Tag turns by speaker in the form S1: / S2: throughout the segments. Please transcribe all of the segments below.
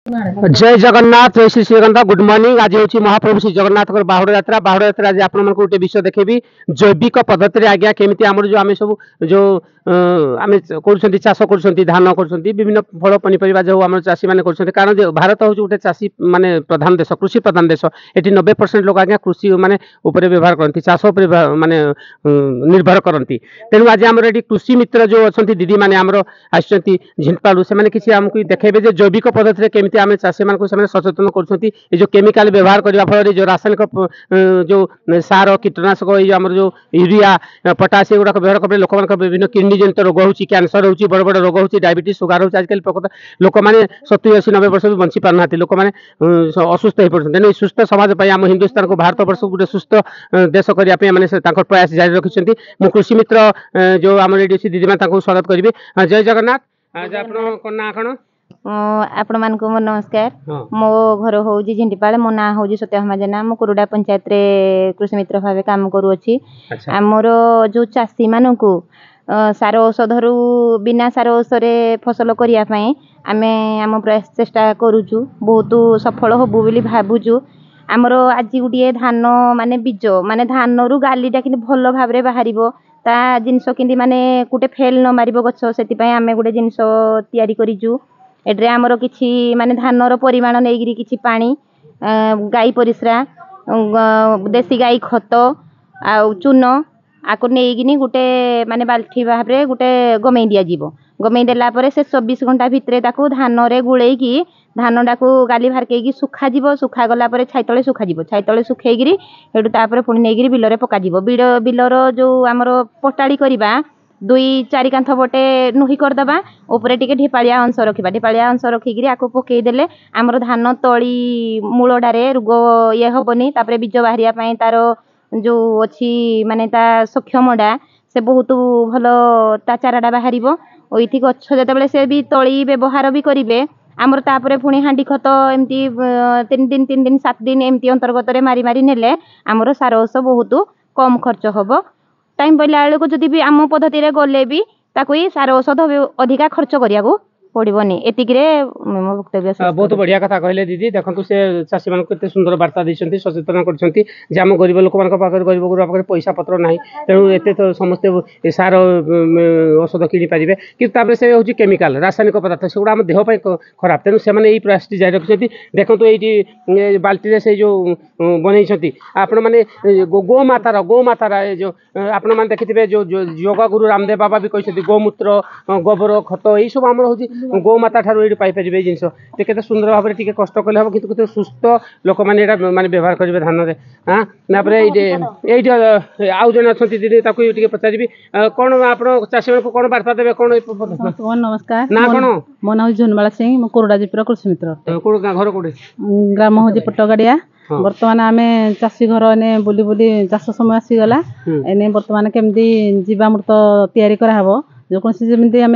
S1: जय जगन्नाथ जय Shri Jagannath good morning आज हूँ महाप्रभु श्री जगन्नाथ बाहुड़ यात्रा आज आप गोटे विषय देखेबी जैविक पद्धति आज्ञा केमी आम जो आम सब जो आम कर चाष कर धान कर विभिन्न फल पनीपरिया जो आम चाषी मैंने कर कारण भारत हूँ गोटे चाषी माने प्रधान देश कृषि प्रधान देश ये 90% लोग आज्ञा कृषि माने उपर व्यवहार करती चाष माने निर्भर करती तेणु आज आम कृषि मित्र जो अच्छा दीदी मैंने आमर आसपालू से किसी आमको देखेबे जैविक पद्धति केमी आम चाषी मान सचेतन कर केमिकाल व्यवहार करने फल जो रासायनिक जो सार कीटनाशक आम जो यूरिया पटास गुड़ा व्यवहार करें लोक विभिन्न किडनी जनित रोग हो कैंसर हो बड़ बड़ रोग हो डायबिटीज सुगार हो आजकल प्रकृत लोक मैंने 70-80-90 वर्ष भी बंची पारना लोक मैंने असुस्थ हो पड़ते तेनाली सुस्थ समाज आम हिंदुस्तान को भारत वर्ष गोटे सुस्थ देश करने प्रयास जारी रखिंट मु कृषि मित्र जो आम दीदी मैंने स्वागत करी जय जगन्नाथ आज आप
S2: आपण मान को नमस्कार मो घर हूँ झिंटीपाड़ मो ना हूँ सत्यभामा जेना मो कुरुडा पंचायत रे कृषि मित्र भाव काम करुँची आमर जो चाषी मान को सार औषध बिना सार औषध फसल करने आमे आम प्रयास चेष्टा करुचु बहुत सफल हबु बोली भावुचु आमर आज गोटे धान माने बीज माने धान रु गालीटा कि भल भाव बाहर ता जिनस कि माने गोटे फेल न मार गछ से आम गोटे जिनस तैयारी करिचु एड्रे आमर किछि माने धानर परिमाण नहीं किछि पानी गाई परिस्रा देसी गाई खत आ चून आको नहीं गोटे माने बाल्टी भाव गोटे गमई दिज्व गमई देला से 24 घंटा भितर धान रे गुड़े धान टाक गाली बाहर सुखा सुखा गला छाई सुखा छाई तले सुखेगी पुणी नहीं बिल पक बिलर जो आमर पटाड़ी करवा 2-4 कांथ बटे नुही करदबा ऊपर टिके ढिपालिया अंश रखा ढिपालिया अंश रखिकी आपको पकईदेले आमर धान तली मूलडारे रोग ये हेनी बीज बाहर तार जो अच्छी माने ता सक्षमटा से बहुत भल ता चाराटा बाहर ये गछ जो से भी तली व्यवहार भी करेंगे आमर तापर पुणी हांडी खत एमती 3 दिन 7 दिन एमती अंतर्गत मारी मारी नेले आमर सार औष बहुत कम खर्च हम टाइम पड़ा बेलू जदि भी आम पद्धति गले भी सार औषध अधिका खर्च करिया पड़ोनी एतिक मो वक्तव्य
S1: बहुत बढ़िया कथा कहले दीदी देखो से चाषी मान केते सुंदर वार्ता देइछंती सचेतन करछंती जे हम गरीब लोक मान पाखर गरीब गुरुआ पाखर पैसा पत्र नाही तेणु एते तो समस्ते सार औषध किनी पारिबे कि तापर से होची केमिकल रासायनिक पदार्थ सेगुड़ा हम देह पय खराब तेणु से माने एई प्रयास जारी रखछंती देखो एई बाल्टी रे से जो बनैछंती आपण माने गोमातार जो आपण माने देखिथिबे जो योगा गुरु रामदेव बाबा भी कहछंती गोमूत्र गोबर खत एई सब हमर होची गोमाता ठार ये पाइपर जिनस के सुंदर भाव में कष्ट कले हम कि सुस्थ लोक मैंने माने व्यवहार करेंगे धान में हाँ ये आउ जन अच्छा दीदी ताकि पचारि कौन आप चाषी मान कौन वार्ता देवे कौन
S3: नमस्कार
S1: ना कौन
S3: मो ना झुनबाला सिंह मो कोरडाजीपुर कृषि मित्र
S1: घर कौटे
S3: ग्राम हूँ पटगाड़िया बर्तमान आम चाषी घर एने बुली बुली चाष समय आसीगला एने बर्तमान केमती जीवामृत तैयारी कराहब जो कौन जमी आम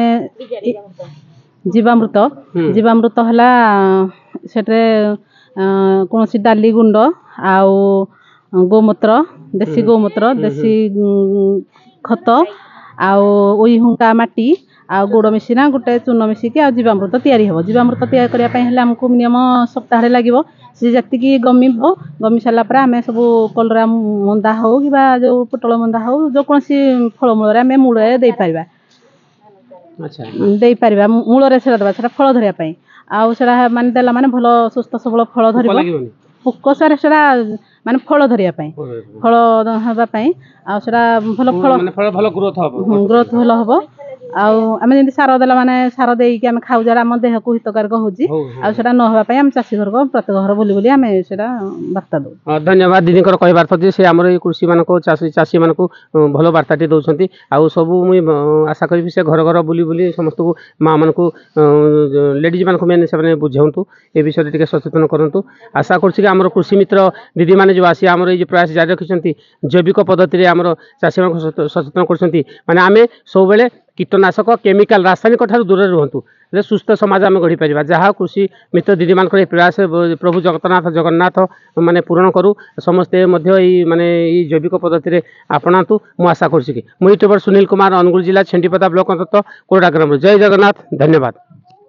S3: जीवामृत जीवामृत है कौन डाली गुंड आउ गोमूत्र देसी गोमूत्र देसी खत आई हुंका माटी आ गुड़ मिसिना गोटे चून मिसिकी आ जीवामृत तैयारी हम जीवामृत तैयारी करने आमको मिनिमम सप्ताह लगे सी जी गमी सारापर आम सब कलरा मंदा हो कि जो पोटल मंदा हो जो कौन फलमूल आम मूल दे पार दे पार मूल से दबा से फल धरने आउटा मान देला माने भल सुस्थ सबल फल धर पोक सारे से माने फल धरिया फल हाँपाई आउटा भल फल ग्रोथ भल हम आम जमी सार देला माने सार देकी आम खाऊ जरा आम देह को हितकारक होची आउटा नहवाई आम चाषी घर को प्रत्येक घर बुली बुली आम वार्ता दो
S1: धन्यवाद दीदी कहबार थी से आम कृषि मान चाषी मान को भल वार्ताटी दौरान आउ सब मुझे आशा करी से घर घर बुली बुली समस्त को माँ मान को लेडीज मान मेन से बुझाऊँ ए विषय टे सचेतन करूँ आशा कर कृषि मित्र दीदी मैंने जो आसी आम ये प्रयास जारी रखिंट जैविक पद्धति आम चाषी मान सचेतन कर आम सब कीटनाशक केमिकल रासायनिक ठार दूर रुहतु सुस्थ समाज आम गढ़ी पार जहाँ कृषि मित्र दीदी मान प्रयास प्रभु जगन्नाथ माने पूरण करूँ समस्ते माने जैविक पद्धति आपणातु मु आशा कर यूट्यूबर सुनील कुमार अनुगुल जिला छेंडीपदा ब्लॉक अंतर्गत कोरडा ग्राम जय जगन्नाथ धन्यवाद।